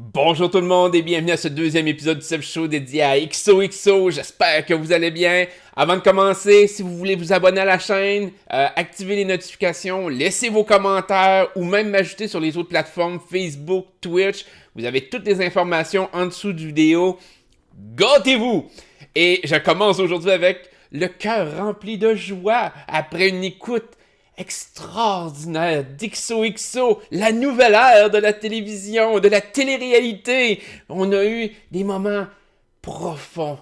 Bonjour tout le monde et bienvenue à ce deuxième épisode du Seb Show dédié à XOXO. J'espère que vous allez bien. Avant de commencer, si vous voulez vous abonner à la chaîne, activer les notifications, laissez vos commentaires ou même m'ajouter sur les autres plateformes Facebook, Twitch. Vous avez toutes les informations en dessous de vidéo. Gâtez-vous! Et je commence aujourd'hui avec le cœur rempli de joie après une écoute extraordinaire d'XOXO, la nouvelle ère de la télévision, de la télé-réalité. On a eu des moments profonds,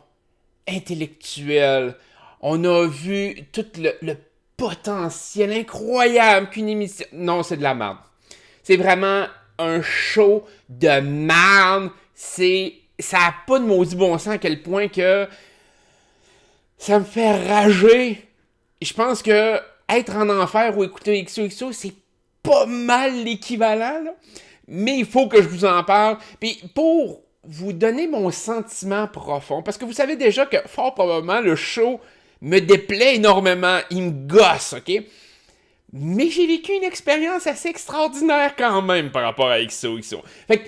intellectuels. On a vu tout le potentiel incroyable qu'une émission... Non, c'est de la merde. C'est vraiment un show de merde. Ça a pas de maudit bon sens à quel point que ça me fait rager. Je pense que être en enfer ou écouter XOXO, c'est pas mal l'équivalent, là. Mais il faut que je vous en parle. Puis pour vous donner mon sentiment profond, parce que vous savez déjà que fort probablement le show me déplaît énormément, il me gosse, ok? Mais j'ai vécu une expérience assez extraordinaire quand même par rapport à XOXO. Fait que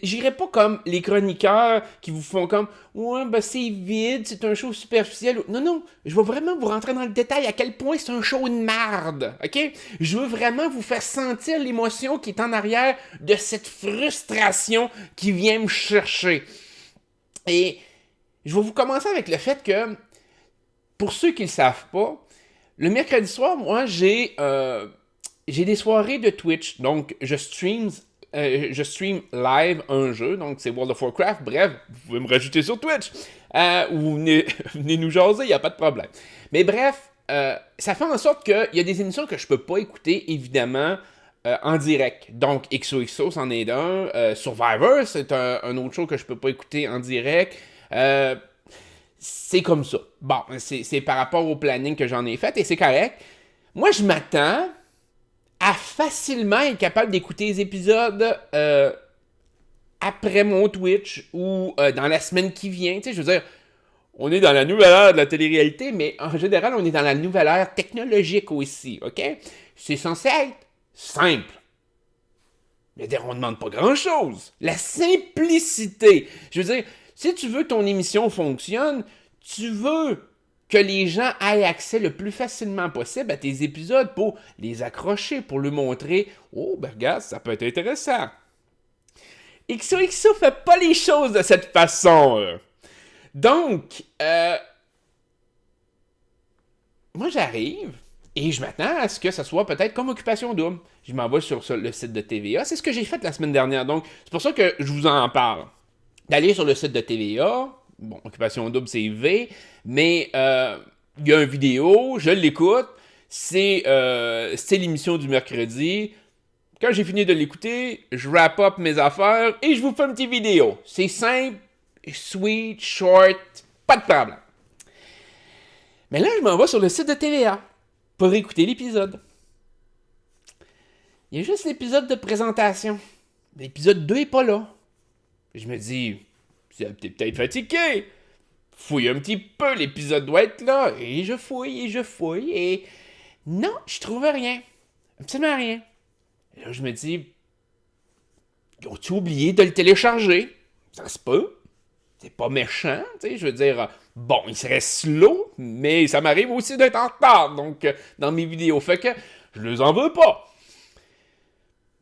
j'irai pas comme les chroniqueurs qui vous font comme ouais ben c'est vide, c'est un show superficiel. Non non, je vais vraiment vous rentrer dans le détail à quel point c'est un show de merde, ok? Je veux vraiment vous faire sentir l'émotion qui est en arrière de cette frustration qui vient me chercher. Et je vais vous commencer avec le fait que pour ceux qui le savent pas, le mercredi soir, moi j'ai des soirées de Twitch, donc je stream live un jeu, donc c'est World of Warcraft. Bref, vous pouvez me rajouter sur Twitch. Ou venez nous jaser, il n'y a pas de problème. Mais bref, ça fait en sorte qu'il y a des émissions que je peux pas écouter, évidemment, en direct. Donc, XOXO, c'en est un. Survivor, c'est un autre show que je peux pas écouter en direct. C'est comme ça. Bon, c'est par rapport au planning que j'en ai fait, et c'est correct. Moi, je m'attends à facilement être capable d'écouter les épisodes après mon Twitch ou dans la semaine qui vient. Tu sais, je veux dire, on est dans la nouvelle ère de la télé-réalité, mais en général, on est dans la nouvelle ère technologique aussi, ok? C'est censé être simple. Mais on ne demande pas grand-chose. La simplicité. Je veux dire, si tu veux que ton émission fonctionne, tu veux que les gens aient accès le plus facilement possible à tes épisodes pour les accrocher, pour leur montrer « Oh, ben regarde, ça peut être intéressant. » XOXO fait pas les choses de cette façon. Donc, moi j'arrive et je m'attends à ce que ça soit peut-être comme Occupation Double. Je m'en vais sur le site de TVA. C'est ce que j'ai fait la semaine dernière, donc c'est pour ça que je vous en parle. D'aller sur le site de TVA, bon, Occupation Double, c'est V, mais il y a une vidéo, je l'écoute, c'est l'émission du mercredi. Quand j'ai fini de l'écouter, je wrap up mes affaires et je vous fais une petite vidéo. C'est simple, sweet, short, pas de problème. Mais là, je m'en vais sur le site de TVA pour écouter l'épisode. Il y a juste l'épisode de présentation. L'épisode 2 est pas là. Je me dis, c'est peut-être fatigué. Fouille un petit peu, l'épisode doit être là. Et je fouille, et non, je trouve rien. Absolument rien. Et là, je me dis, ont-ils oublié de le télécharger? Ça se peut. C'est pas méchant, tu sais, je veux dire, bon, il serait slow, mais ça m'arrive aussi d'être en retard, donc, dans mes vidéos. Fait que, je les en veux pas.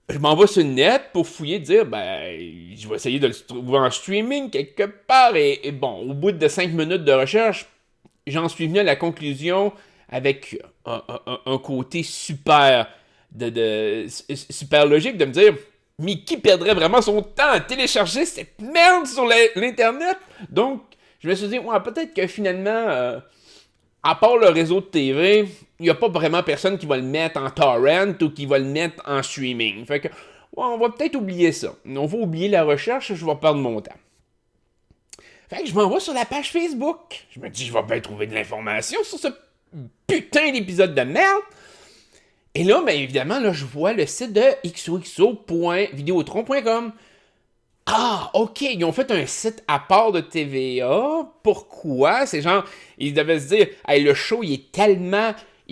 Je m'en vais sur le net pour fouiller, dire, ben, je vais essayer de le trouver en streaming quelque part, et bon, au bout de 5 minutes de recherche, j'en suis venu à la conclusion avec un côté super, super logique de me dire, mais qui perdrait vraiment son temps à télécharger cette merde sur l'internet? Donc, je me suis dit, ouais, peut-être que finalement, à part le réseau de TV, il n'y a pas vraiment personne qui va le mettre en torrent ou qui va le mettre en streaming. Fait que, ouais, on va peut-être oublier ça. On va oublier la recherche, je vais perdre mon temps. Fait que je m'en vais sur la page Facebook. Je me dis, je vais bien trouver de l'information sur ce putain d'épisode de merde. Et là, bien évidemment, là, je vois le site de xoxo.videotron.com. Ah, ok, ils ont fait un site à part de TVA. Pourquoi? C'est genre, ils devaient se dire, hey, le show, il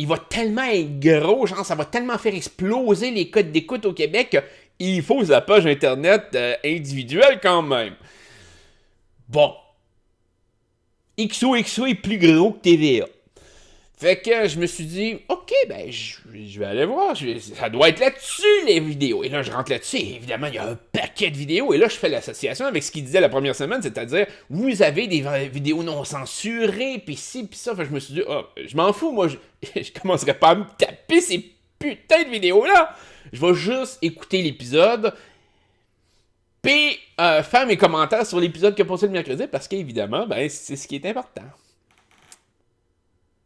va tellement être gros, genre, ça va tellement faire exploser les codes d'écoute au Québec il faut sa page internet individuelle quand même. Bon. XOXO est plus gros que TVA. Fait que je me suis dit, ok, ben, je vais aller voir. Ça doit être là-dessus, les vidéos. Et là, je rentre là-dessus. Et évidemment, il y a un paquet de vidéos. Et là, je fais l'association avec ce qu'il disait la première semaine, c'est-à-dire, vous avez des vidéos non censurées, puis ci, puis ça. Fait que je me suis dit, oh, je m'en fous, moi, je commencerai pas à me taper ces putains de vidéos-là. Je vais juste écouter l'épisode, puis faire mes commentaires sur l'épisode qui a passé le mercredi, parce qu'évidemment, ben, c'est ce qui est important.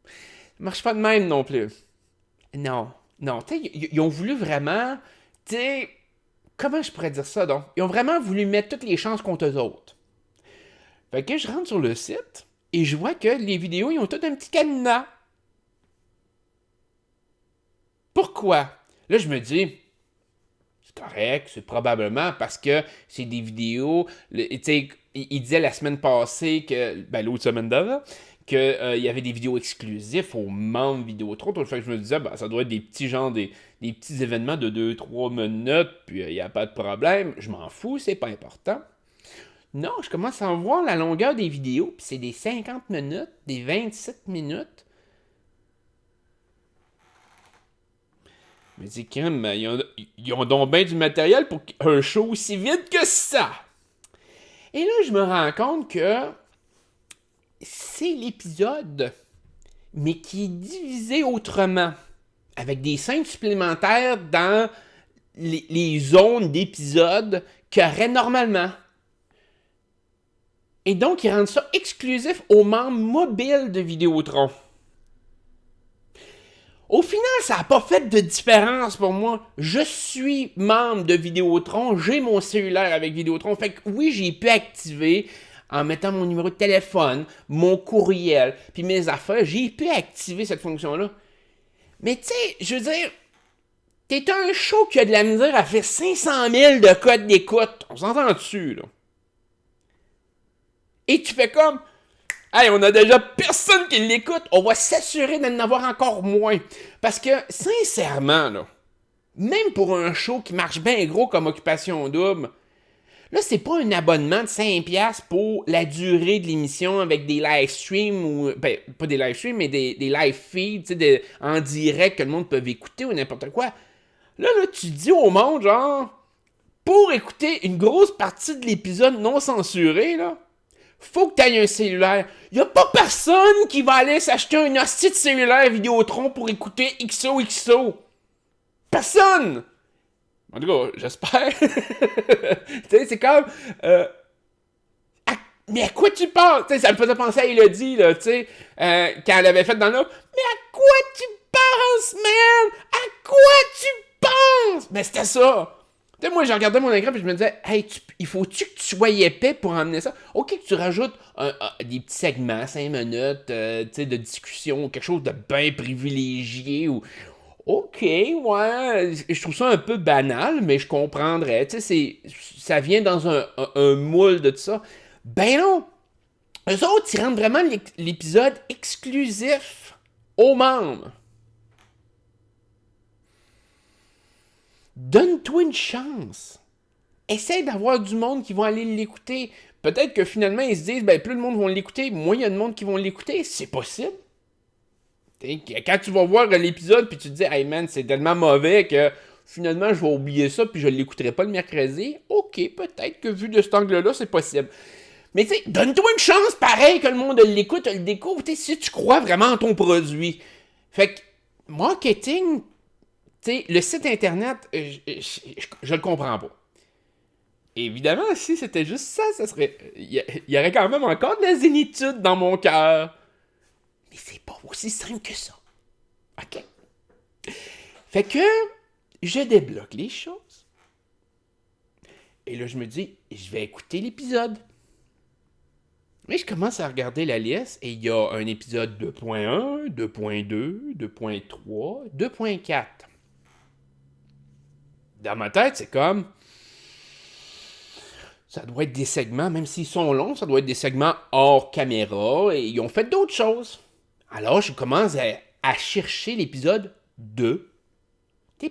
Ça marche pas de même non plus. Non. Tu sais, ils ont voulu vraiment, tu sais, comment je pourrais dire ça donc? Ils ont vraiment voulu mettre toutes les chances contre eux autres. Fait que je rentre sur le site et je vois que les vidéos, ils ont tout un petit cadenas. Pourquoi? Là, je me dis, c'est correct, c'est probablement parce que c'est des vidéos, tu sais, il disait la semaine passée que, ben l'autre semaine d'avant, qu'il y avait des vidéos exclusives aux membres Vidéotron. Donc, je me disais, ben, ça doit être des petits genres, des petits événements de 2-3 minutes, puis il n'y a pas de problème. Je m'en fous, c'est pas important. Non, je commence à voir la longueur des vidéos, puis c'est des 50 minutes, des 27 minutes. Je me dis, crème, ils ont donc bien du matériel pour un show aussi vite que ça. Et là, je me rends compte que c'est l'épisode, mais qui est divisé autrement, avec des scènes supplémentaires dans les zones d'épisodes qu'il y aurait normalement. Et donc, ils rendent ça exclusif aux membres mobiles de Vidéotron. Au final, ça n'a pas fait de différence pour moi. Je suis membre de Vidéotron, j'ai mon cellulaire avec Vidéotron. Fait que oui, j'ai pu activer, en mettant mon numéro de téléphone, mon courriel, puis mes affaires, j'ai pu activer cette fonction-là. Mais tu sais, je veux dire, t'es un show qui a de la misère à faire 500 000 de codes d'écoute. On s'entend dessus, là. Et tu fais comme, hey, on a déjà personne qui l'écoute, on va s'assurer d'en avoir encore moins. Parce que, sincèrement, là, même pour un show qui marche bien gros comme Occupation Double, là, c'est pas un abonnement de 5$ pour la durée de l'émission avec des live streams ou. Ben, pas des live streams, mais des live feeds, tu sais, en direct que le monde peut écouter ou n'importe quoi. Là, tu dis au monde, genre, pour écouter une grosse partie de l'épisode non censuré, là, faut que tu aies un cellulaire. Y a pas personne qui va aller s'acheter un hostie de cellulaire Vidéotron pour écouter XOXO. Personne! En tout cas, j'espère. Tu sais, c'est comme... mais à quoi tu penses? Tu sais, ça me faisait penser à Elodie, là, tu sais, quand elle avait fait dans l'eau. Mais à quoi tu penses, man? À quoi tu penses? Ben, c'était ça. Tu sais, moi, je regardais mon écran et je me disais, hey, il faut-tu que tu sois épais pour emmener ça? Ok, que tu rajoutes des petits segments, 5 minutes, tu sais, de discussion, quelque chose de bien privilégié ou. Ok, ouais, je trouve ça un peu banal, mais je comprendrais. Tu sais, ça vient dans un moule de tout ça. Ben non! Eux autres, ils rendent vraiment l'épisode exclusif aux membres. Donne-toi une chance. Essaye d'avoir du monde qui va aller l'écouter. Peut-être que finalement, ils se disent, ben plus de monde vont l'écouter, moins il y a de monde qui vont l'écouter. C'est possible. Quand tu vas voir l'épisode puis tu te dis, hey man, c'est tellement mauvais que finalement je vais oublier ça puis je ne l'écouterai pas le mercredi. Ok, peut-être que vu de cet angle-là, c'est possible. Mais tu sais, donne-toi une chance pareil que le monde l'écoute, le découvre, si tu crois vraiment en ton produit. Fait que, marketing, tu sais, le site internet, je le comprends pas. Évidemment, si c'était juste ça, ça serait. Il y aurait quand même encore de la zénitude dans mon cœur. Mais c'est pas aussi simple que ça. OK? Fait que je débloque les choses. Et là, je me dis, je vais écouter l'épisode. Mais je commence à regarder la liste et il y a un épisode 2.1, 2.2, 2.3, 2.4. Dans ma tête, c'est comme. Ça doit être des segments, même s'ils sont longs, ça doit être des segments hors caméra et ils ont fait d'autres choses. Alors, je commence à chercher l'épisode 2.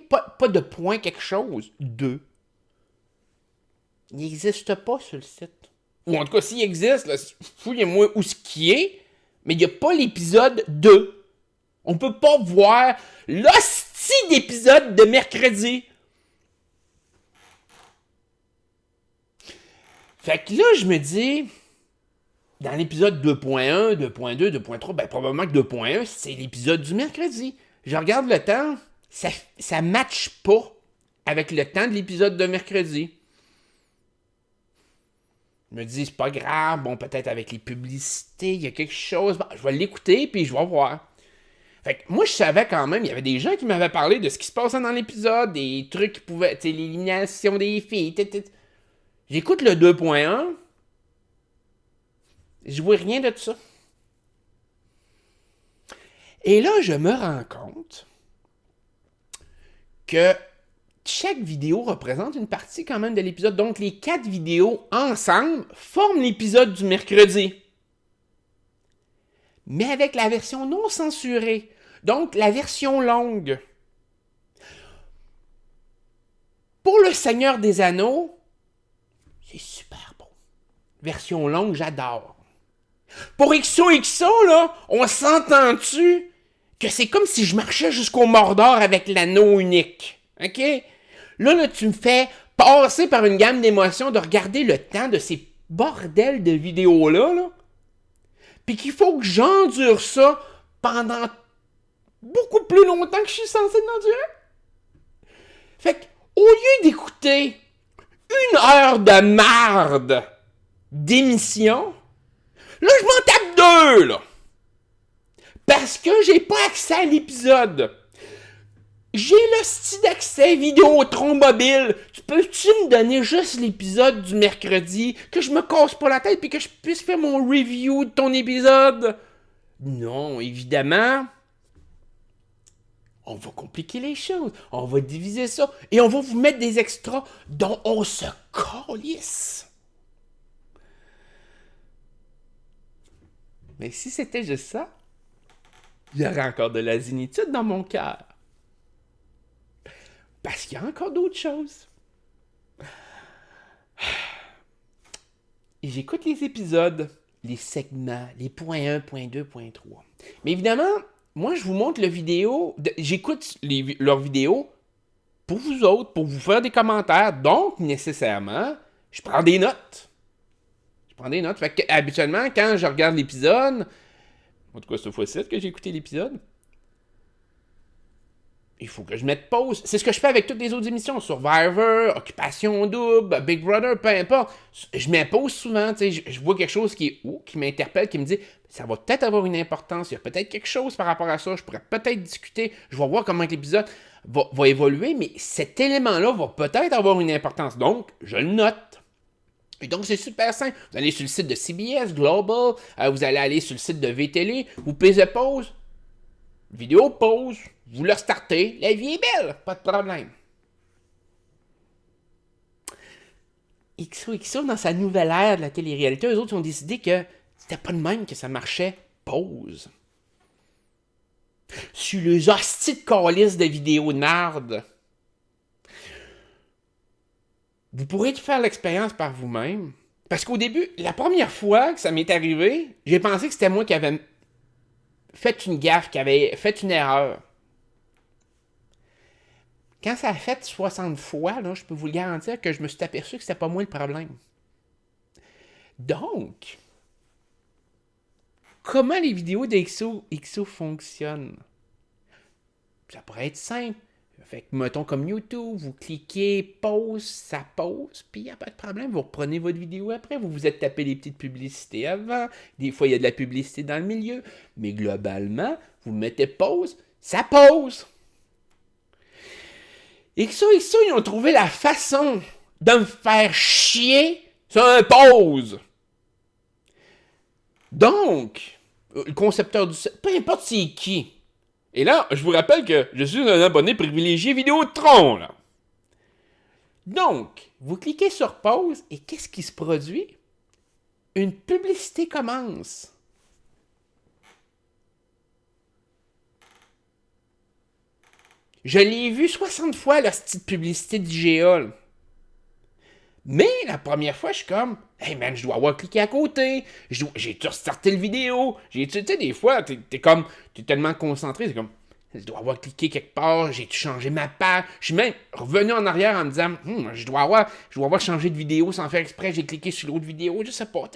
Pas de point quelque chose, 2. il n'existe pas sur le site. Ou en tout cas, s'il existe, là, fouillez-moi où ce qui est, mais il n'y a pas l'épisode 2. On peut pas voir l'hostie d'épisode de mercredi. Fait que là, je me dis, dans l'épisode 2.1, 2.2, 2.3, ben probablement que 2.1, c'est l'épisode du mercredi. Je regarde le temps, ça matche pas avec le temps de l'épisode de mercredi. Je me dis, c'est pas grave, bon, peut-être avec les publicités, il y a quelque chose. Bon, je vais l'écouter, puis je vais voir. Fait que moi, je savais quand même, il y avait des gens qui m'avaient parlé de ce qui se passait dans l'épisode, des trucs qui pouvaient, tu sais, l'élimination des filles, J'écoute le 2.1, je vois rien de tout ça. Et là, je me rends compte que chaque vidéo représente une partie quand même de l'épisode. Donc, les 4 vidéos ensemble forment l'épisode du mercredi. Mais avec la version non censurée. Donc, la version longue. Pour le Seigneur des Anneaux, c'est super beau. Version longue, j'adore. Pour XOXO, là, on s'entend-tu que c'est comme si je marchais jusqu'au Mordor avec l'anneau unique. OK? Là, tu me fais passer par une gamme d'émotions de regarder le temps de ces bordels de vidéos-là, là. Puis qu'il faut que j'endure ça pendant beaucoup plus longtemps que je suis censé l'endurer. Fait que, au lieu d'écouter 1 heure de marde d'émission, là, je m'en tape 2, là. Parce que j'ai pas accès à l'épisode. J'ai le style d'accès Vidéotron mobile. Peux-tu me donner juste l'épisode du mercredi, que je me casse pas la tête puis que je puisse faire mon review de ton épisode? Non, évidemment. On va compliquer les choses. On va diviser ça. Et on va vous mettre des extras dont on se calisse. Mais si c'était juste ça, il y aurait encore de la zénitude dans mon cœur. Parce qu'il y a encore d'autres choses. Et j'écoute les épisodes, les segments, les points 1, point 2, point 3. Mais évidemment, moi, je vous montre le vidéo. J'écoute leurs vidéos pour vous autres, pour vous faire des commentaires. Donc, nécessairement, je prends des notes. Fait que, habituellement, quand je regarde l'épisode, en tout cas, cette fois-ci que j'ai écouté l'épisode, il faut que je mette pause. C'est ce que je fais avec toutes les autres émissions. Survivor, Occupation Double, Big Brother, peu importe. Je mets pause souvent. Je vois quelque chose qui m'interpelle, qui me dit ça va peut-être avoir une importance. Il y a peut-être quelque chose par rapport à ça. Je pourrais peut-être discuter. Je vais voir comment l'épisode va évoluer. Mais cet élément-là va peut-être avoir une importance. Donc, je le note. Et donc, c'est super simple. Vous allez sur le site de CBS Global. Vous allez aller sur le site de VTL. Vous pesez pause. Vidéo pause. Vous le startez, la vie est belle, pas de problème. XOXO, dans sa nouvelle ère de la télé-réalité, eux autres ont décidé que c'était pas de même que ça marchait. Pause. Sur les hosties de calices de vidéos de merde. Vous pourrez faire l'expérience par vous-même. Parce qu'au début, la première fois que ça m'est arrivé, j'ai pensé que c'était moi qui avais fait une gaffe, qui avait fait une erreur. Quand ça a fait 60 fois, là, je peux vous le garantir que je me suis aperçu que c'était pas moi le problème. Donc, comment les vidéos d'XO fonctionnent? Ça pourrait être simple. Fait que, mettons comme YouTube, vous cliquez pause, ça pause, puis il n'y a pas de problème. Vous reprenez votre vidéo après, vous vous êtes tapé des petites publicités avant. Des fois, il y a de la publicité dans le milieu. Mais globalement, vous mettez pause, ça pause. XOXO, ils ont trouvé la façon de me faire chier sur un pause. Donc, le concepteur du site, peu importe c'est qui. Et là, je vous rappelle que je suis un abonné privilégié Vidéotron, là. Donc, vous cliquez sur pause et qu'est-ce qui se produit? Une publicité commence. Je l'ai vu 60 fois, la petite publicité d'IGA. Mais la première fois, je suis comme, hey man, je dois avoir cliqué à côté. J'ai-tu restarté le vidéo? Tu sais, des fois, t'es tellement concentré, c'est comme, je dois avoir cliqué quelque part, j'ai-tu changé ma page? Je suis même revenu en arrière en me disant, je dois avoir changé de vidéo sans faire exprès, j'ai cliqué sur l'autre vidéo, je sais pas.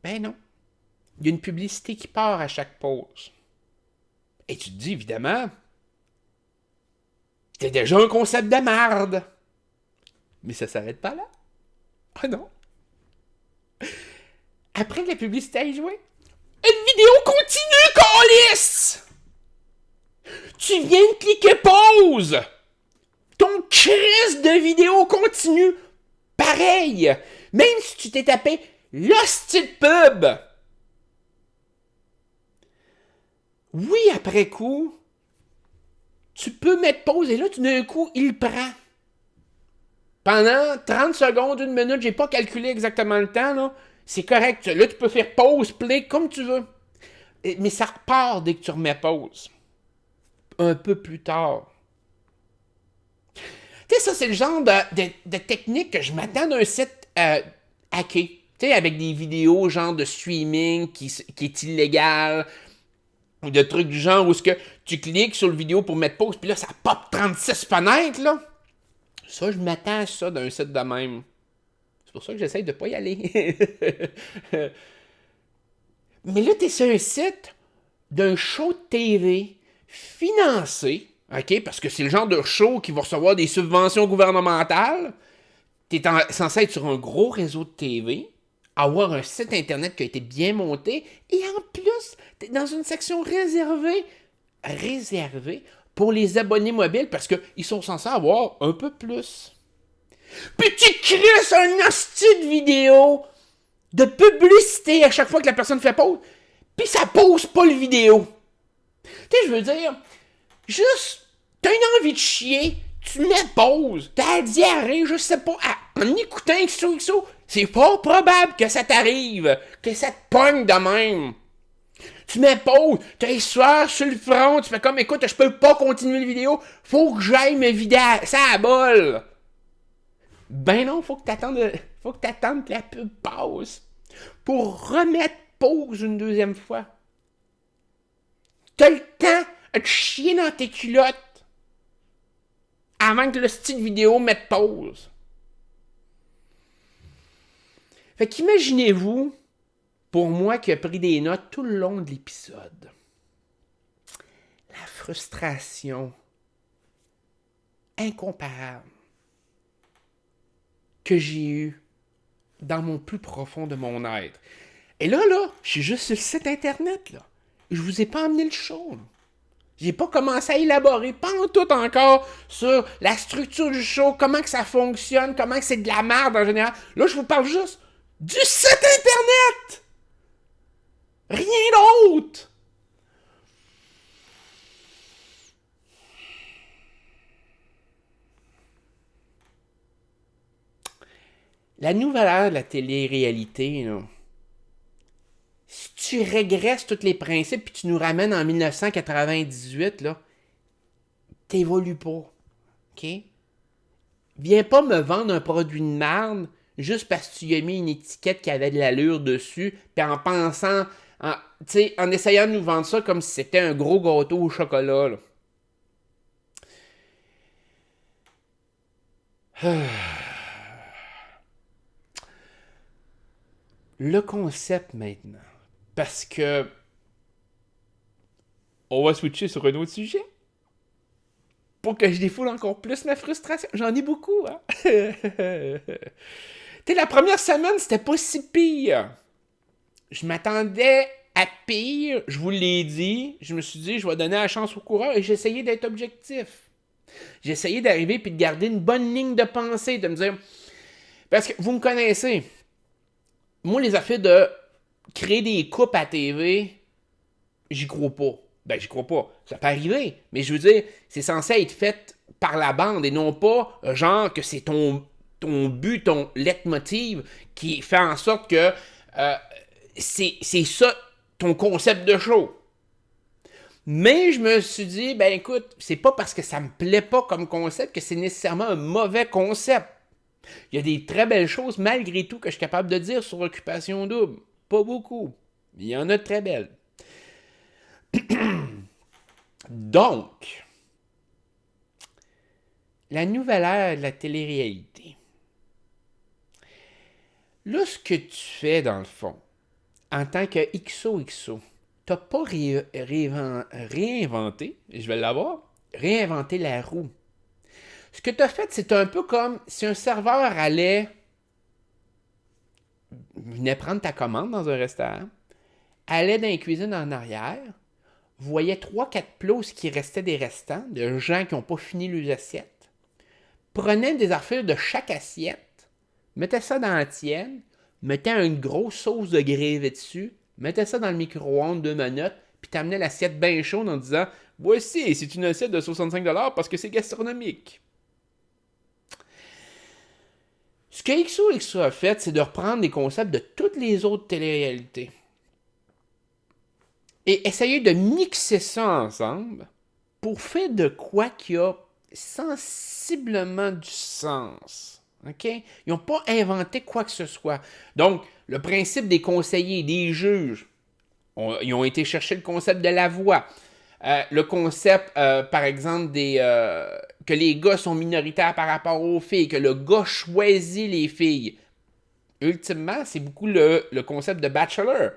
Ben non. Il y a une publicité qui part à chaque pause. Et tu te dis, évidemment, c'est déjà un concept de merde. Mais ça s'arrête pas là. Ah non. Après que la publicité a joué, une vidéo continue, câlisse! Tu viens de cliquer pause! Ton crise de vidéo continue pareil! Même si tu t'es tapé l'hostie de pub! Oui, après coup, tu peux mettre pause et là, tout d'un coup, il prend. Pendant 30 secondes, 1 minute, j'ai pas calculé exactement le temps, là. C'est correct. Là, tu peux faire pause, play, comme tu veux. Mais ça repart dès que tu remets pause. Un peu plus tard. Tu sais, ça, c'est le genre de technique que je m'attends d'un site hacké. Tu sais, avec des vidéos, genre de streaming qui est illégal, ou de trucs du genre où ce que tu cliques sur le vidéo pour mettre pause, puis là, ça pop 36 fenêtres, là. Ça, je m'attends à ça d'un site de même. C'est pour ça que j'essaye de pas y aller. Mais là, t'es sur un site d'un show de TV financé, OK? Parce que c'est le genre de show qui va recevoir des subventions gouvernementales. T'es censé être sur un gros réseau de TV, avoir un site internet qui a été bien monté, et en plus, t'es dans une section réservée pour les abonnés mobiles parce qu'ils sont censés avoir un peu plus. Puis tu crées un hostie de vidéo de publicité à chaque fois que la personne fait pause, puis ça pose pas le vidéo. Tu sais, je veux dire, juste, t'as une envie de chier, tu mets pause, t'as la diarrhée, je sais pas, en écoutant XOXO, c'est pas probable que ça t'arrive, que ça te pogne de même. Tu mets pause, t'as les sueurs sur le front, tu fais comme, écoute, je peux pas continuer la vidéo, faut que j'aille me vider ça à bol. Ben non, faut que t'attendes que la pub passe pour remettre pause une deuxième fois. T'as le temps de chier dans tes culottes avant que le style vidéo mette pause. Fait qu'imaginez-vous, pour moi qui a pris des notes tout le long de l'épisode, la frustration incomparable que j'ai eue dans mon plus profond de mon être. Et là, je suis juste sur le site internet, là. Je vous ai pas emmené le show, là. J'ai pas commencé à élaborer, pas en tout encore, sur la structure du show, comment que ça fonctionne, comment que c'est de la merde en général. Là, je vous parle juste du site internet! Rien d'autre! La nouvelle ère de la télé-réalité, là, si tu régresses tous les principes puis tu nous ramènes en 1998, là, t'évolues pas. OK? Viens pas me vendre un produit de merde juste parce que tu y as mis une étiquette qui avait de l'allure dessus, puis en pensant, en essayant de nous vendre ça comme si c'était un gros gâteau au chocolat, là. Le concept maintenant. Parce que on va switcher sur un autre sujet. Pour que je défoule encore plus ma frustration. J'en ai beaucoup, hein. T'sais, la première semaine, c'était pas si pire. Je m'attendais à pire, je vous l'ai dit. Je me suis dit, je vais donner la chance au coureur et j'ai essayé d'être objectif. J'ai essayé d'arriver puis de garder une bonne ligne de pensée, de me dire... Parce que vous me connaissez. Moi, les affaires de créer des coupes à TV, j'y crois pas. Ben, j'y crois pas. Ça peut arriver. Mais je veux dire, c'est censé être fait par la bande et non pas, genre, que c'est ton but, ton leitmotiv qui fait en sorte que c'est ça ton concept de show. Mais je me suis dit, ben écoute, c'est pas parce que ça me plaît pas comme concept que c'est nécessairement un mauvais concept. Il y a des très belles choses malgré tout que je suis capable de dire sur Occupation Double. Pas beaucoup, mais il y en a de très belles. Donc, la nouvelle ère de la télé-réalité. Là, ce que tu fais dans le fond, en tant que XOXO, t'as pas réinventé, je vais l'avoir, réinventé la roue. Ce que tu as fait, c'est un peu comme si un serveur venait prendre ta commande dans un restaurant, allait dans la cuisine en arrière, voyait 3-4 plats qui restaient des restants, de gens qui n'ont pas fini leurs assiettes, prenait des affaires de chaque assiette, mettait ça dans la tienne, mettait une grosse sauce de grévé dessus, mettait ça dans le micro-ondes 2 minutes, puis t'amenais l'assiette bien chaude en disant « Voici, c'est une assiette de 65$ parce que c'est gastronomique. » Ce que XOXO a fait, c'est de reprendre les concepts de toutes les autres téléréalités et essayer de mixer ça ensemble pour faire de quoi qui a sensiblement du sens. OK? Ils n'ont pas inventé quoi que ce soit. Donc, le principe des conseillers, des juges, ils ont été chercher le concept de la voix. Le concept, par exemple, que les gars sont minoritaires par rapport aux filles, que le gars choisit les filles. Ultimement, c'est beaucoup le concept de Bachelor.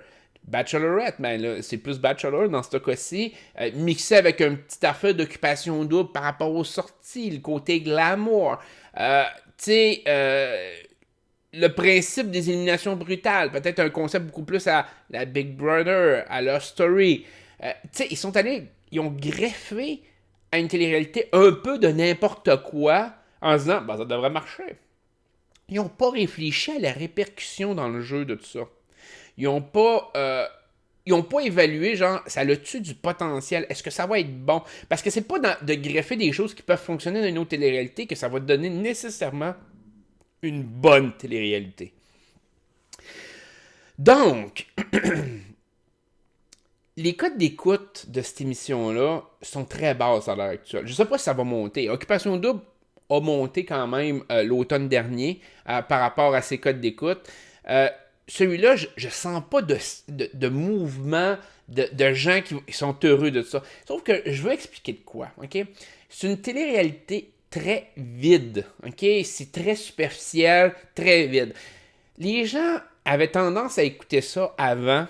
Bachelorette, mais là, c'est plus Bachelor dans ce cas-ci, mixé avec une petite affaire d'occupation double par rapport aux sorties, le côté glamour. Tu sais, le principe des éliminations brutales, peut-être un concept beaucoup plus à la Big Brother, à leur story. Tu sais, ils ont greffé à une télé-réalité un peu de n'importe quoi en se disant, ben, ça devrait marcher. Ils n'ont pas réfléchi à la répercussion dans le jeu de tout ça. Ils n'ont pas évalué, genre, ça a-tu du potentiel? Est-ce que ça va être bon? Parce que c'est pas de greffer des choses qui peuvent fonctionner dans une autre télé-réalité que ça va te donner nécessairement une bonne télé-réalité. Donc, les codes d'écoute de cette émission-là sont très basses à l'heure actuelle. Je ne sais pas si ça va monter. Occupation Double a monté quand même l'automne dernier par rapport à ses codes d'écoute. Celui-là, je sens pas de mouvement de gens qui sont heureux de ça. Sauf que je veux expliquer de quoi, OK? C'est une télé-réalité très vide, OK? C'est très superficiel, très vide. Les gens avaient tendance à écouter ça avant,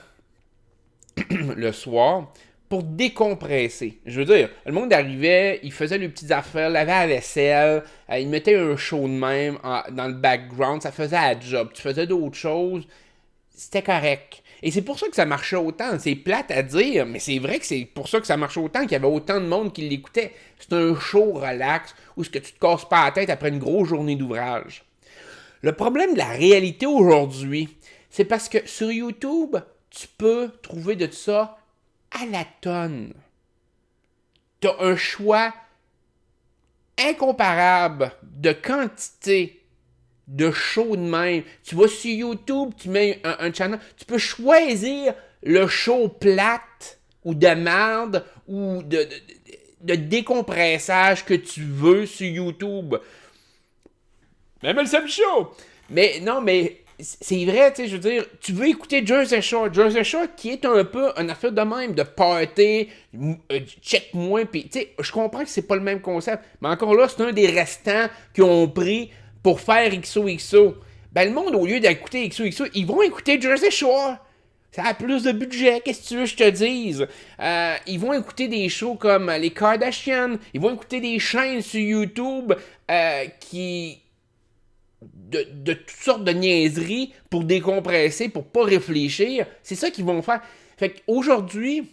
le soir, pour décompresser. Je veux dire, le monde arrivait, il faisait les petites affaires, lavait la vaisselle, il mettait un show de même dans le background, ça faisait la job. Tu faisais d'autres choses, c'était correct. Et c'est pour ça que ça marchait autant. C'est plate à dire, mais c'est vrai que c'est pour ça que ça marchait autant, qu'il y avait autant de monde qui l'écoutait. C'est un show relax où ce que tu te casses pas la tête après une grosse journée d'ouvrage. Le problème de la réalité aujourd'hui, c'est parce que sur YouTube, tu peux trouver de ça à la tonne. Tu as un choix incomparable de quantité de shows de même. Tu vas sur YouTube, tu mets un channel, tu peux choisir le show plate ou de merde ou de décompressage que tu veux sur YouTube. Même le Sam Show! Mais non, mais c'est vrai, tu sais, je veux dire, tu veux écouter Jersey Shore qui est un peu une affaire de même, de party, check-moi, pis tu sais, je comprends que c'est pas le même concept, mais encore là, c'est un des restants qu'ils ont pris pour faire XOXO. Ben le monde, au lieu d'écouter XOXO, ils vont écouter Jersey Shore. Ça a plus de budget, qu'est-ce que tu veux que je te dise? Ils vont écouter des shows comme les Kardashians, ils vont écouter des chaînes sur YouTube de toutes sortes de niaiseries pour décompresser, pour pas réfléchir. C'est ça qu'ils vont faire. Fait qu'aujourd'hui,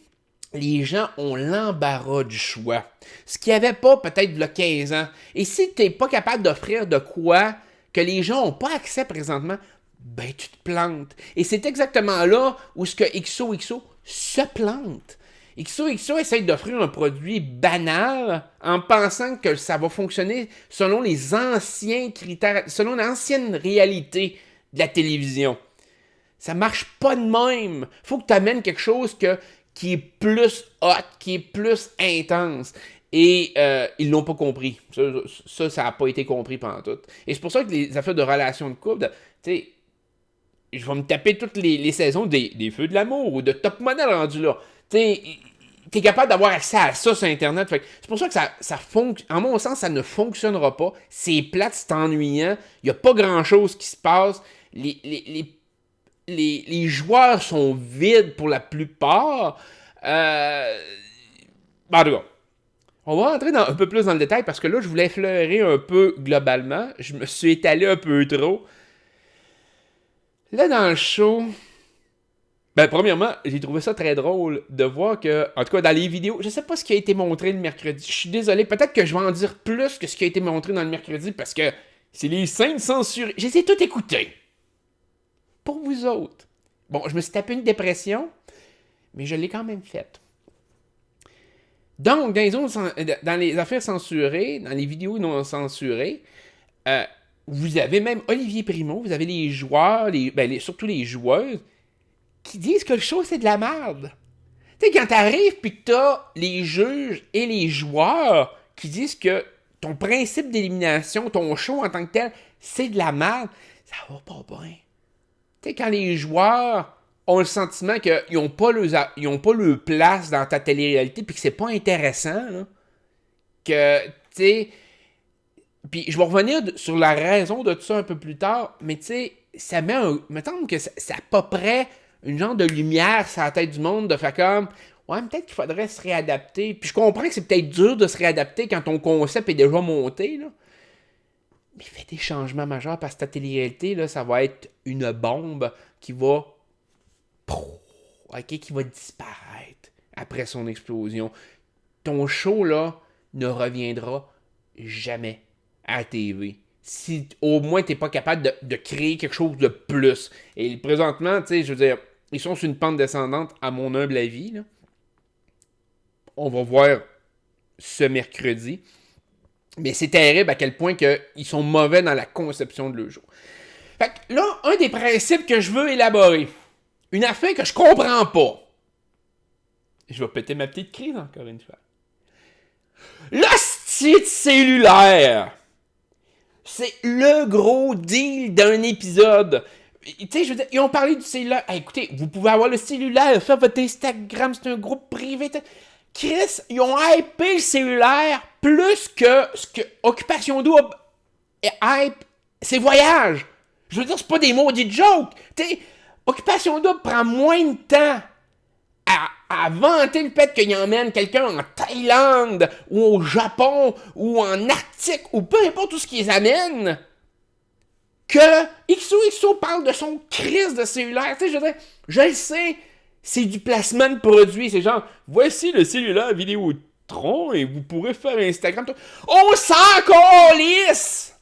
les gens ont l'embarras du choix. Ce qu'il n'y avait pas peut-être il y a 15 ans. Et si tu n'es pas capable d'offrir de quoi que les gens n'ont pas accès présentement, ben tu te plantes. Et c'est exactement là où ce que XOXO se plante. XOXO essaye d'offrir un produit banal en pensant que ça va fonctionner selon les anciens critères, selon l'ancienne réalité de la télévision. Ça marche pas de même. Faut que tu amènes quelque chose qui est plus hot, qui est plus intense. Et ils l'ont pas compris. Ça n'a pas été compris pendant tout. Et c'est pour ça que les affaires de relations de couple, tu sais, je vais me taper toutes les saisons des Feux de l'amour ou de Top Model rendu là. Tu sais, t'es capable d'avoir accès à ça sur Internet. C'est pour ça que ça fonctionne. En mon sens, ça ne fonctionnera pas. C'est plate, c'est ennuyant. Il n'y a pas grand-chose qui se passe. Les joueurs sont vides pour la plupart. En tout cas, on va entrer un peu plus dans le détail parce que là, je voulais effleurer un peu globalement. Je me suis étalé un peu trop. Là, dans le show, premièrement, j'ai trouvé ça très drôle de voir que, en tout cas, dans les vidéos, je sais pas ce qui a été montré le mercredi. Je suis désolé, peut-être que je vais en dire plus que ce qui a été montré dans le mercredi parce que c'est les scènes censurées. Je les ai toutes écoutées. Pour vous autres. Bon, je me suis tapé une dépression, mais je l'ai quand même faite. Donc, dans les affaires censurées, dans les vidéos non censurées, vous avez même Olivier Primo, vous avez les joueurs, surtout les joueuses, qui disent que le show, c'est de la merde. Tu sais, quand t'arrives pis que t'as les juges et les joueurs qui disent que ton principe d'élimination, ton show en tant que tel, c'est de la merde, ça va pas bien. Tu sais, quand les joueurs ont le sentiment qu'ils n'ont pas leur place dans ta télé-réalité pis que c'est pas intéressant, là, que, tu sais... Puis je vais revenir sur la raison de tout ça un peu plus tard, mais tu sais, ça met mettons que c'est à peu près une genre de lumière sur la tête du monde de faire comme, ouais, peut-être qu'il faudrait se réadapter. Puis je comprends que c'est peut-être dur de se réadapter quand ton concept est déjà monté, là. Mais fais des changements majeurs parce que ta télé-réalité, là, ça va être une bombe qui va disparaître après son explosion. Ton show, là, ne reviendra jamais à la TV. Si au moins t'es pas capable de créer quelque chose de plus. Et présentement, tu sais, je veux dire, ils sont sur une pente descendante, à mon humble avis, là. On va voir ce mercredi. Mais c'est terrible à quel point ils sont mauvais dans la conception de leur jeu. Fait que là, un des principes que je veux élaborer, une affaire que je comprends pas. Je vais péter ma petite crise encore une fois. L'hostie de cellulaire. C'est le gros deal d'un épisode. Tu sais, je veux dire, ils ont parlé du cellulaire. Hey, écoutez, vous pouvez avoir le cellulaire, faire votre Instagram, c'est un groupe privé. Chris, ils ont hypé le cellulaire plus que ce que Occupation Double hype ses voyages. Je veux dire, c'est pas des maudits jokes. Tu sais, Occupation Double prend moins de temps à vanter le fait qu'il emmène quelqu'un en Thaïlande, ou au Japon, ou en Arctique, ou peu importe où ce qu'ils amènent, que XOXO parle de son crise de cellulaire. Tu sais, je le sais, c'est du placement de produit. C'est genre, voici le cellulaire Vidéotron et vous pourrez faire Instagram. On s'en calisse!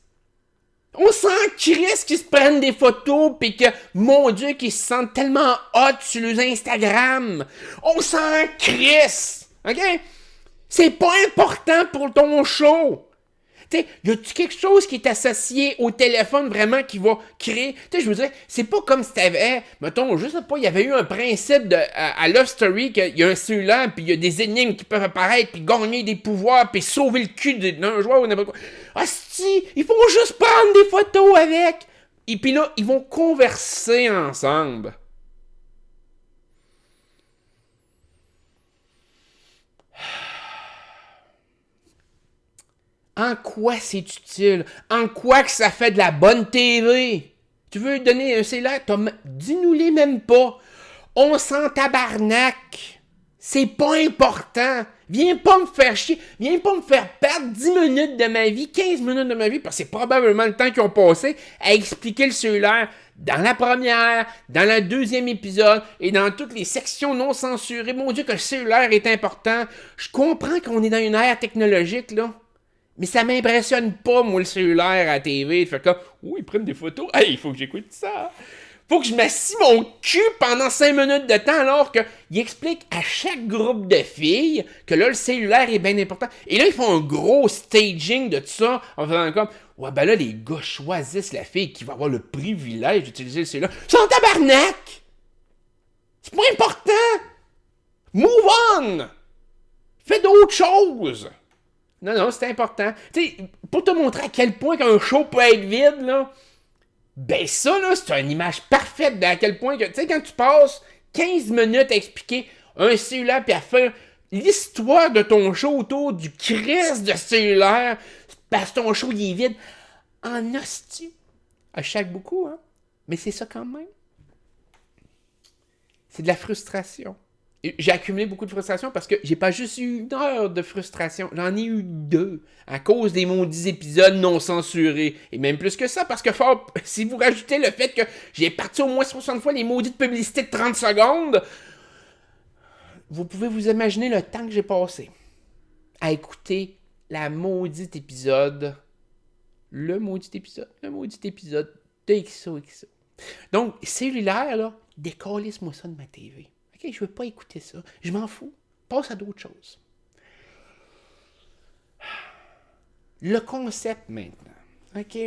On sent Chris qui se prennent des photos pis que, mon Dieu, qu'ils se sentent tellement hot sur les Instagram. On sent Chris! OK? C'est pas important pour ton show. T'sais, y a-tu quelque chose qui est associé au téléphone vraiment qui va créer... Tu sais, je veux dire, c'est pas comme si t'avais... Mettons, je sais pas, il y avait eu un principe à Love Story qu'il y a un cellulaire, puis il y a des énigmes qui peuvent apparaître, puis gagner des pouvoirs, puis sauver le cul d'un joueur ou n'importe quoi. Asti, ils font juste prendre des photos avec! Et puis là, ils vont converser ensemble. En quoi c'est utile? En quoi que ça fait de la bonne TV? Tu veux donner un cellulaire? Dis-nous-les même pas. On s'en tabarnak. C'est pas important. Viens pas me faire chier. Viens pas me faire perdre 10 minutes de ma vie, 15 minutes de ma vie, parce que c'est probablement le temps qu'ils ont passé à expliquer le cellulaire dans la première, dans le deuxième épisode et dans toutes les sections non censurées. Mon Dieu, que le cellulaire est important. Je comprends qu'on est dans une ère technologique, là. Mais ça m'impressionne pas, moi, le cellulaire à la TV. Fait comme, oh, ils prennent des photos. Hey, il faut que j'écoute ça. Faut que je m'assis mon cul pendant 5 minutes de temps alors qu'il explique à chaque groupe de filles que là, le cellulaire est bien important. Et là, ils font un gros staging de tout ça en faisant comme, ouais, ben là, les gars choisissent la fille qui va avoir le privilège d'utiliser le cellulaire. C'est en tabarnak! C'est pas important! Move on! Fais d'autres choses! Non, c'est important. Tu sais, pour te montrer à quel point qu'un show peut être vide, là, ben ça, là, c'est une image parfaite de à quel point que, tu sais, quand tu passes 15 minutes à expliquer un cellulaire puis à faire l'histoire de ton show autour du Christ de cellulaire, parce que ton show, il est vide, en hostie. Je chaque beaucoup, hein, mais c'est ça quand même. C'est de la frustration. J'ai accumulé beaucoup de frustration parce que j'ai pas juste eu 1 heure de frustration, j'en ai eu 2 à cause des maudits épisodes non censurés. Et même plus que ça, parce que si vous rajoutez le fait que j'ai parti au moins 60 fois les maudites publicités de 30 secondes, vous pouvez vous imaginer le temps que j'ai passé à écouter le maudit épisode de XOXO. Donc, cellulaire, là, décalisse-moi ça de ma TV. OK, je veux pas écouter ça. Je m'en fous. Passe à d'autres choses. Le concept maintenant. OK.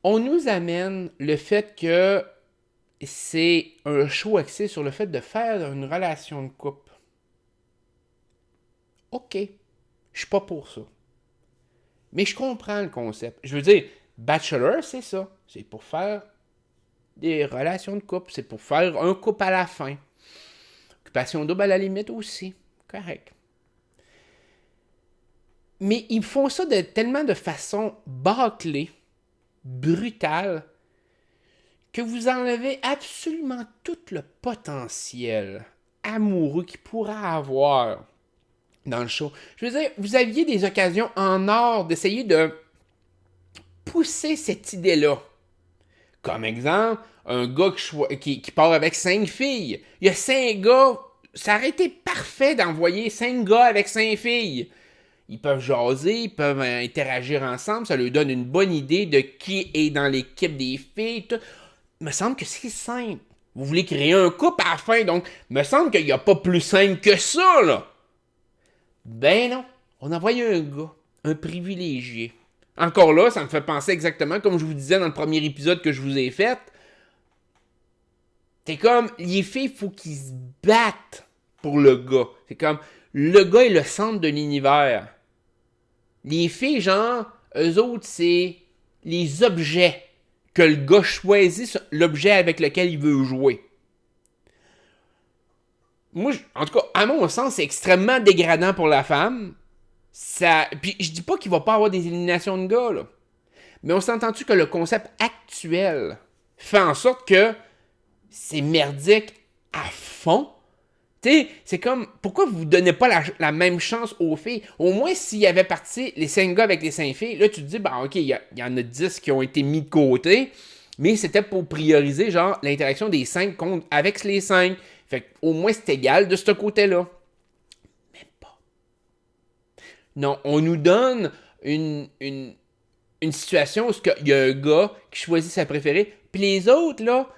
On nous amène le fait que c'est un show axé sur le fait de faire une relation de couple. OK. Je suis pas pour ça. Mais je comprends le concept. Je veux dire, Bachelor, c'est ça. C'est pour faire des relations de couple. C'est pour faire un couple à la fin. Occupation double à la limite aussi. Correct. Mais ils font ça tellement de façon bâclée, brutale, que vous enlevez absolument tout le potentiel amoureux qu'il pourra avoir dans le show. Je veux dire, vous aviez des occasions en or d'essayer de pousser cette idée-là. Comme exemple, un gars qui part avec 5 filles. Il y a 5 gars. Ça aurait été parfait d'envoyer 5 gars avec 5 filles. Ils peuvent jaser, ils peuvent interagir ensemble. Ça leur donne une bonne idée de qui est dans l'équipe des filles. Tout. Il me semble que c'est simple. Vous voulez créer un couple à la fin, donc il me semble qu'il n'y a pas plus simple que ça, là. Ben non. On a envoyé un gars, un privilégié. Encore là, ça me fait penser exactement comme je vous disais dans le premier épisode que je vous ai fait. C'est comme, les filles, il faut qu'ils se battent pour le gars. C'est comme, le gars est le centre de l'univers. Les filles, genre, eux autres, c'est les objets que le gars choisit, l'objet avec lequel il veut jouer. Moi, en tout cas, à mon sens, c'est extrêmement dégradant pour la femme. Ça, puis je dis pas qu'il va pas avoir des éliminations de gars, là. Mais on s'entend-tu que le concept actuel fait en sorte que c'est merdique à fond? Tu sais, c'est comme, pourquoi vous donnez pas la même chance aux filles? Au moins, s'il y avait parti les 5 gars avec les 5 filles, là, tu te dis, bah ok, il y en a 10 qui ont été mis de côté, mais c'était pour prioriser, genre, l'interaction des 5 avec les 5. Fait qu'au moins, c'est égal de ce côté-là. Même pas. Non, on nous donne une situation où il y a un gars qui choisit sa préférée, puis les autres, là,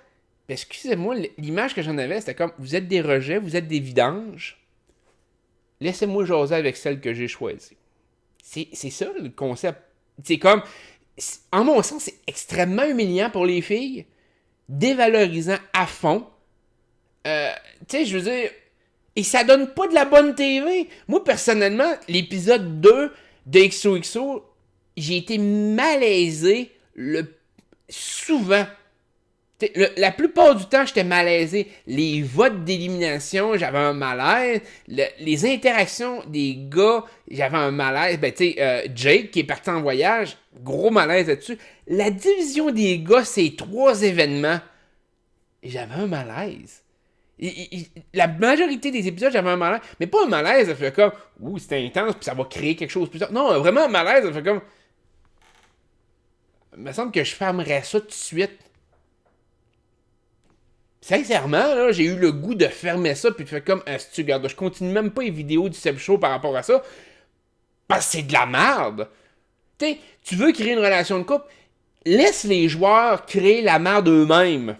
excusez-moi, l'image que j'en avais, c'était comme, vous êtes des rejets, vous êtes des vidanges, laissez-moi jaser avec celle que j'ai choisie. C'est ça, le concept. C'est comme, en mon sens, c'est extrêmement humiliant pour les filles, dévalorisant à fond. Tu sais, je veux dire, et ça donne pas de la bonne TV. Moi, personnellement, l'épisode 2 de XOXO, j'ai été malaisé souvent. La plupart du temps, j'étais malaisé. Les votes d'élimination, j'avais un malaise. Les interactions des gars, j'avais un malaise. Ben, tu sais, Jake, qui est parti en voyage, gros malaise là-dessus. La division des gars, c'est 3 événements. Et j'avais un malaise. La majorité des épisodes, j'avais un malaise. Mais pas un malaise, ça fait comme, ouh, c'est intense, puis ça va créer quelque chose de plus tard. Non, vraiment un malaise, ça fait comme, il me semble que je fermerais ça tout de suite. Sincèrement, là, j'ai eu le goût de fermer ça, puis de faire comme, si tu regardes, je continue même pas les vidéos du Seb Show par rapport à ça, parce que c'est de la merde. Tu sais, tu veux créer une relation de couple, laisse les joueurs créer la merde eux-mêmes.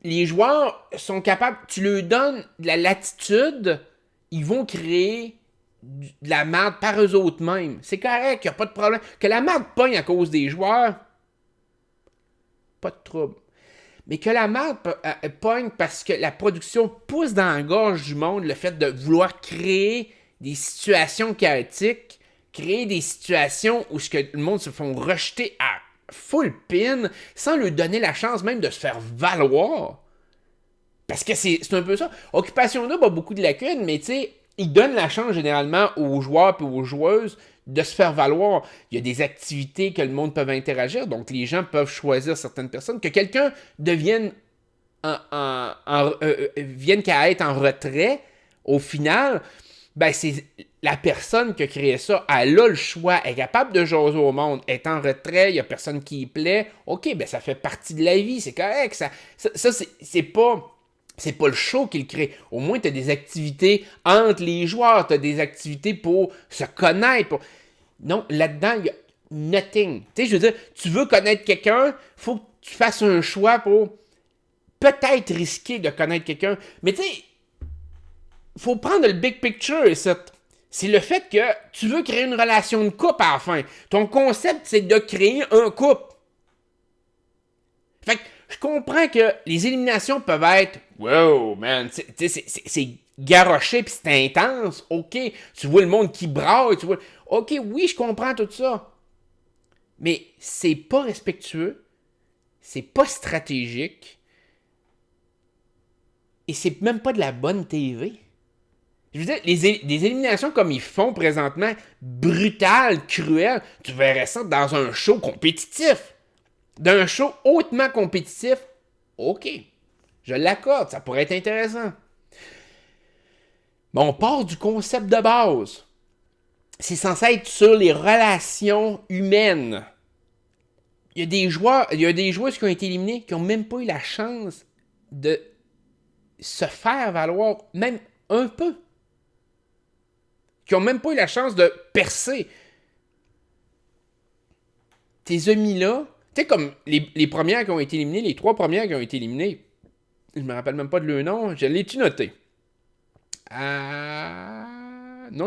Les joueurs sont capables, tu leur donnes de la latitude, ils vont créer de la merde par eux autres mêmes. C'est correct, il n'y a pas de problème. Que la merde pogne à cause des joueurs, pas de trouble. mais que la merde pogne parce que la production pousse dans la gorge du monde le fait de vouloir créer des situations chaotiques, créer des situations où le monde se font rejeter à full pin sans lui donner la chance même de se faire valoir. Parce que c'est un peu ça. Occupation Double a beaucoup de lacunes, mais tu sais, il donne la chance généralement aux joueurs et aux joueuses de se faire valoir. Il y a des activités que le monde peut interagir, donc les gens peuvent choisir certaines personnes. Que quelqu'un devienne vienne qu'à être en retrait, au final, ben c'est la personne qui a créé ça, elle a le choix, elle est capable de jaser au monde, elle est en retrait, il n'y a personne qui y plaît. Ok, ben ça fait partie de la vie, c'est correct. Ça c'est pas... C'est pas le show qu'il crée. Au moins, tu as des activités entre les joueurs. Tu as des activités pour se connaître. Non, là-dedans, il y a nothing. Tu sais, je veux dire, tu veux connaître quelqu'un, faut que tu fasses un choix pour peut-être risquer de connaître quelqu'un. Mais tu sais, faut prendre le big picture. C'est le fait que tu veux créer une relation de couple à la fin. Ton concept, c'est de créer un couple. Fait que je comprends que les éliminations peuvent être wow, man, c'est garoché pis c'est intense. Ok, tu vois le monde qui braille, tu vois. Ok, oui, je comprends tout ça. Mais c'est pas respectueux, c'est pas stratégique, et c'est même pas de la bonne TV. Je veux dire, des éliminations comme ils font présentement, brutales, cruelles, tu verrais ça dans un show compétitif. D'un show hautement compétitif, ok, je l'accorde, ça pourrait être intéressant. Mais on part du concept de base. C'est censé être sur les relations humaines. Il y a des joueurs qui ont été éliminés qui n'ont même pas eu la chance de se faire valoir, même un peu. Qui n'ont même pas eu la chance de percer. Tes amis là, tu sais, comme les premières qui ont été éliminées, les 3 premières qui ont été éliminées, je me rappelle même pas de leur nom, je l'ai-tu noté? Non,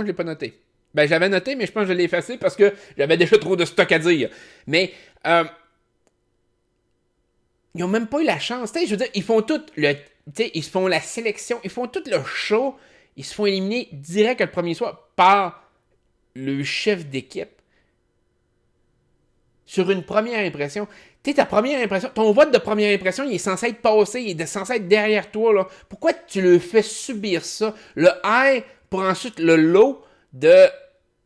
je l'ai pas noté. Ben, j'avais noté, mais je pense que je l'ai effacé parce que j'avais déjà trop de stock à dire. Mais, ils ont même pas eu la chance. Tu sais, je veux dire, ils font tout le... Tu sais, ils se font la sélection, ils font tout le show, ils se font éliminer direct le premier soir par le chef d'équipe. Sur une première impression. Tu sais, ta première impression, ton vote de première impression, il est censé être passé, il est censé être derrière toi, là. Pourquoi tu le fais subir ça? Le high pour ensuite le low de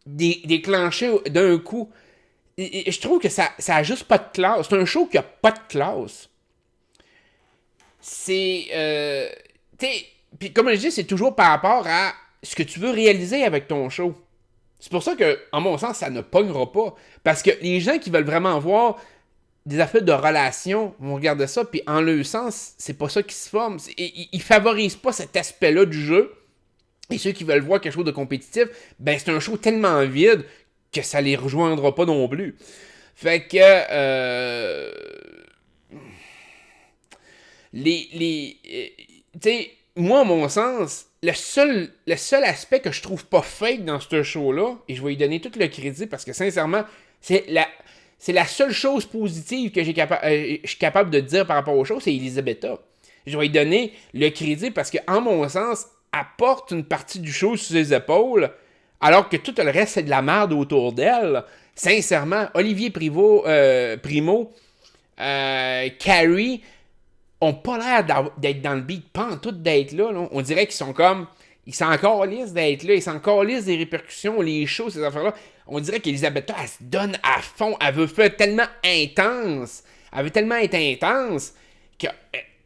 déclencher d'un coup. Et je trouve que ça a juste pas de classe. C'est un show qui a pas de classe. C'est... tu sais, puis comme je dis, c'est toujours par rapport à ce que tu veux réaliser avec ton show. C'est pour ça que, en mon sens, ça ne pognera pas. Parce que les gens qui veulent vraiment voir des affaires de relations vont regarder ça, puis en leur sens, c'est pas ça qui se forme. Ils favorisent pas cet aspect-là du jeu. Et ceux qui veulent voir quelque chose de compétitif, ben c'est un show tellement vide que ça les rejoindra pas non plus. Fait que... tu sais, moi, à mon sens, le seul aspect que je trouve pas fake dans ce show-là, et je vais lui donner tout le crédit parce que sincèrement, c'est la seule chose positive que je suis capable de dire par rapport au show, c'est Elisabetta. Je vais lui donner le crédit parce que, en mon sens, elle porte une partie du show sur ses épaules, alors que tout le reste, c'est de la merde autour d'elle. Sincèrement, Olivier Primo, Carrie, ont pas l'air d'être dans le beat, pas en tout d'être là, là. On dirait qu'ils sont comme... Ils sont encore lisses d'être là, ils sont encore lisses des répercussions, les shows, ces affaires-là. On dirait qu'Elisabetta, elle se donne à fond, elle veut faire tellement intense, elle veut tellement être intense, qu'elle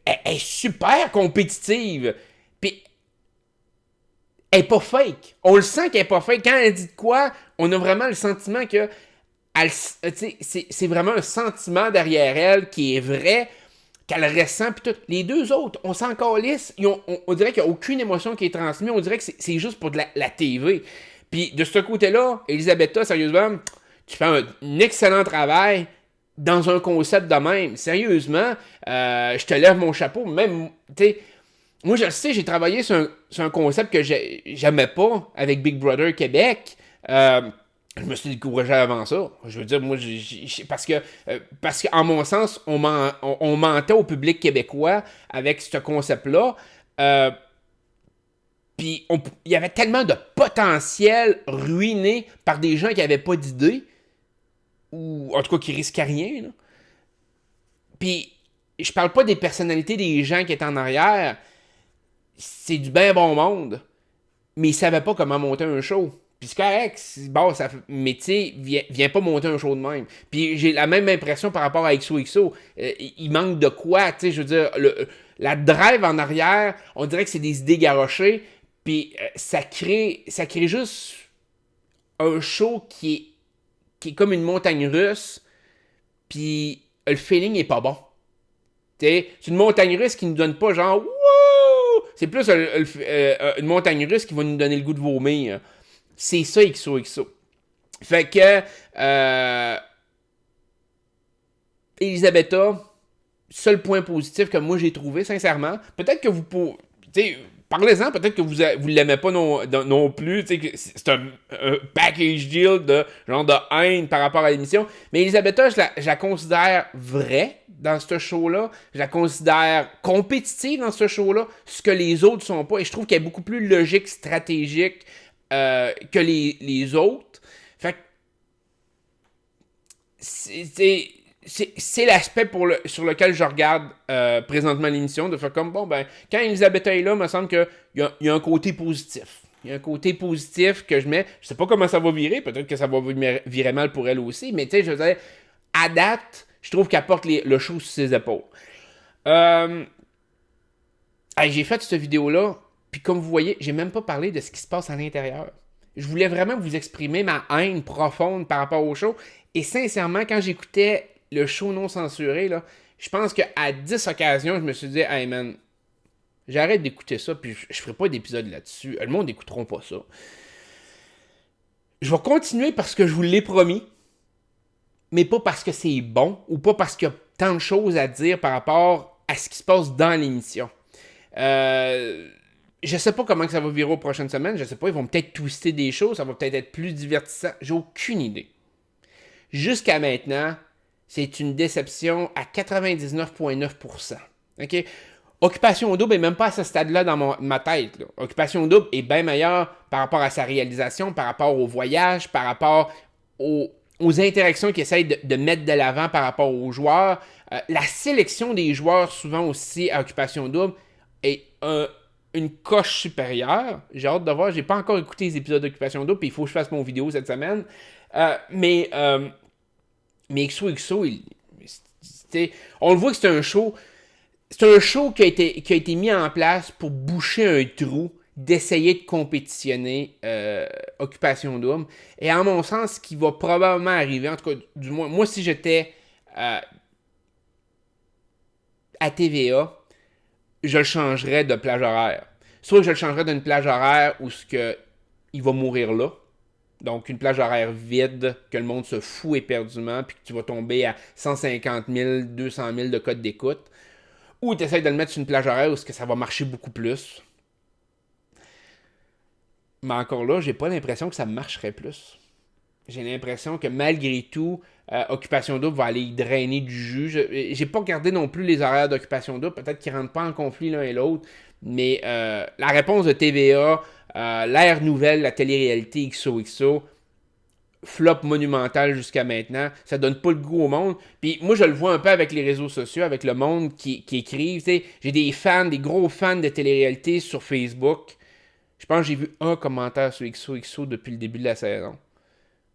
est super compétitive. Puis, elle est pas fake. On le sent qu'elle est pas fake. Quand elle dit de quoi, on a vraiment le sentiment que... c'est vraiment un sentiment derrière elle qui est vrai, qu'elle ressent, puis tout. Les deux autres, on s'en calisse, on dirait qu'il n'y a aucune émotion qui est transmise, on dirait que c'est juste pour de la TV. Puis de ce côté-là, Elisabetta, sérieusement, tu fais un excellent travail dans un concept de même. Sérieusement, je te lève mon chapeau, même, tu sais, moi je le sais, j'ai travaillé sur un concept que j'aimais pas avec Big Brother Québec, Je me suis découragé avant ça. Je veux dire, moi, parce qu'en mon sens, on mentait au public québécois avec ce concept-là. Euh, Puis il y avait tellement de potentiel ruiné par des gens qui n'avaient pas d'idée, ou en tout cas qui risquaient rien. Là. Puis je parle pas des personnalités des gens qui étaient en arrière. C'est du bien bon monde. Mais ils savaient pas comment monter un show. Puis c'est correct, bon, mais tu sais, viens pas monter un show de même. Puis j'ai la même impression par rapport à XOXO. Il manque de quoi, tu sais, je veux dire, la drive en arrière, on dirait que c'est des idées garochées. Puis ça crée juste un show qui est comme une montagne russe. Puis le feeling est pas bon. C'est une montagne russe qui nous donne pas genre wouh! C'est plus une montagne russe qui va nous donner le goût de vomir. C'est ça XOXO. Fait que Elisabetta, seul point positif que moi j'ai trouvé, sincèrement. Peut-être que vous pouvez. Parlez-en, peut-être que vous l'aimez pas non plus. C'est un package deal de genre de haine par rapport à l'émission. Mais Elisabetta, je la considère vraie dans ce show-là. Je la considère compétitive dans ce show-là, ce que les autres sont pas. Et je trouve qu'elle est beaucoup plus logique, stratégique que les autres. Fait que c'est l'aspect sur lequel je regarde présentement l'émission, de faire comme, bon, ben, quand Elisabeth est là, il me semble qu'il y a un côté positif. Il y a un côté positif que je mets. Je sais pas comment ça va virer, peut-être que ça va virer mal pour elle aussi, mais tu sais, je veux dire, à date, je trouve qu'elle porte le show sur ses épaules. J'ai fait cette vidéo-là, puis comme vous voyez, j'ai même pas parlé de ce qui se passe à l'intérieur. Je voulais vraiment vous exprimer ma haine profonde par rapport au show. Et sincèrement, quand j'écoutais le show non censuré, là, je pense qu'à 10 occasions, je me suis dit, hey man, j'arrête d'écouter ça, puis je ferai pas d'épisode là-dessus. Le monde n'écouteront pas ça. Je vais continuer parce que je vous l'ai promis, mais pas parce que c'est bon, ou pas parce qu'il y a tant de choses à dire par rapport à ce qui se passe dans l'émission. Je sais pas comment que ça va virer aux prochaines semaines. Je sais pas, ils vont peut-être twister des choses. Ça va peut-être être plus divertissant. J'ai aucune idée. Jusqu'à maintenant, c'est une déception à 99,9%. OK? Occupation Double est même pas à ce stade-là dans ma tête. Là. Occupation Double est bien meilleure par rapport à sa réalisation, par rapport au voyage, par rapport aux interactions qu'il essaye de mettre de l'avant par rapport aux joueurs. La sélection des joueurs, souvent aussi à Occupation Double, est une coche supérieure. J'ai hâte de voir. J'ai pas encore écouté les épisodes d'Occupation Double, puis il faut que je fasse mon vidéo cette semaine. Mais XOXO, on le voit que c'est un show. C'est un show qui a été mis en place pour boucher un trou, d'essayer de compétitionner Occupation Double. Et en mon sens, ce qui va probablement arriver, en tout cas, du moins, moi si j'étais à TVA, je le changerais de plage horaire. Soit je le changerais d'une plage horaire où il va mourir là. Donc, une plage horaire vide, que le monde se fout éperdument, puis que tu vas tomber à 150 000, 200 000 de code d'écoute. Ou tu essaies de le mettre sur une plage horaire où ça va marcher beaucoup plus. Mais encore là, j'ai pas l'impression que ça marcherait plus. J'ai l'impression que malgré tout, Occupation Double va aller y drainer du jus. J'ai pas regardé non plus les horaires d'Occupation Double. Peut-être qu'ils rentrent pas en conflit l'un et l'autre. Mais la réponse de TVA, l'ère nouvelle, la télé-réalité XOXO, flop monumental jusqu'à maintenant. Ça donne pas le goût au monde. Puis moi, je le vois un peu avec les réseaux sociaux, avec le monde qui écrivent. J'ai des fans, des gros fans de télé-réalité sur Facebook. Je pense que j'ai vu un commentaire sur XOXO depuis le début de la saison.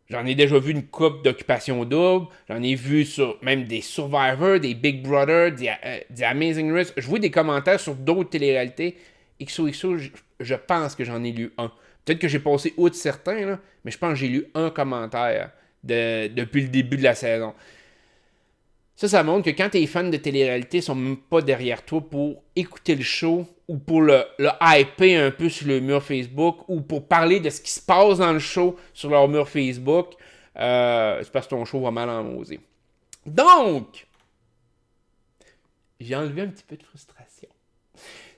J'en ai déjà vu une couple d'Occupation Double. J'en ai vu sur même des Survivor, des Big Brother, des Amazing Race. Je vois des commentaires sur d'autres téléréalités. XOXO, je pense que j'en ai lu un. Peut-être que j'ai passé outre certains, là, mais je pense que j'ai lu un commentaire depuis le début de la saison. Ça montre que quand tes fans de télé-réalité sont même pas derrière toi pour écouter le show ou pour le hyper un peu sur le mur Facebook ou pour parler de ce qui se passe dans le show sur leur mur Facebook, c'est parce que ton show va mal en maudit. Donc, j'ai enlevé un petit peu de frustration.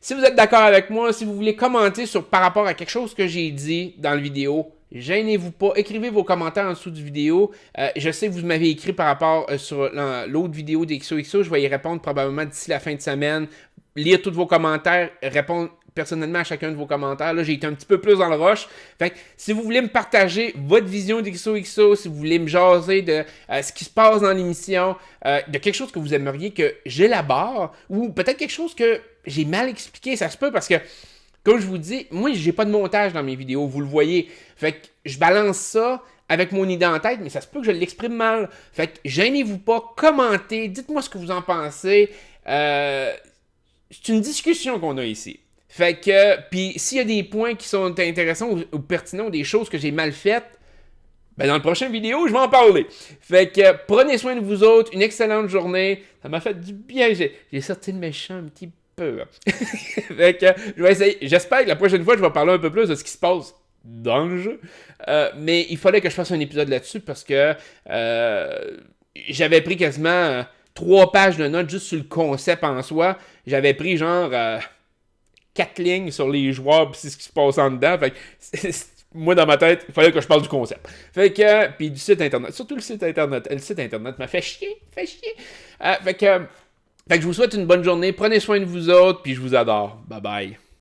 Si vous êtes d'accord avec moi, si vous voulez commenter par rapport à quelque chose que j'ai dit dans la vidéo, Gênez-vous pas, écrivez vos commentaires en dessous du vidéo. Je sais que vous m'avez écrit par rapport sur l'autre vidéo d'XOXO, je vais y répondre probablement d'ici la fin de semaine. Lire tous vos commentaires, répondre personnellement à chacun de vos commentaires. Là, j'ai été un petit peu plus dans le rush. Fait que si vous voulez me partager votre vision d'XOXO, si vous voulez me jaser de ce qui se passe dans l'émission, de quelque chose que vous aimeriez que j'élabore, ou peut-être quelque chose que j'ai mal expliqué, ça se peut parce que, comme je vous dis, moi, j'ai pas de montage dans mes vidéos, vous le voyez. Fait que je balance ça avec mon idée en tête, mais ça se peut que je l'exprime mal. Fait que gênez-vous pas, commentez, dites-moi ce que vous en pensez. C'est une discussion qu'on a ici. Fait que, puis s'il y a des points qui sont intéressants ou pertinents ou des choses que j'ai mal faites, ben dans la prochaine vidéo, je vais en parler. Fait que prenez soin de vous autres, une excellente journée. Ça m'a fait du bien. J'ai sorti le méchant un petit peu. Fait que je vais essayer. J'espère que la prochaine fois, je vais parler un peu plus de ce qui se passe dans le jeu. Mais il fallait que je fasse un épisode là-dessus parce que j'avais pris quasiment 3 pages de notes juste sur le concept en soi. J'avais pris genre 4 lignes sur les joueurs pis c'est ce qui se passe en dedans. Fait que moi, dans ma tête, il fallait que je parle du concept. Fait que, puis du site internet. Surtout le site internet. Le site internet m'a fait chier. Fait que je vous souhaite une bonne journée. Prenez soin de vous autres, puis je vous adore. Bye bye.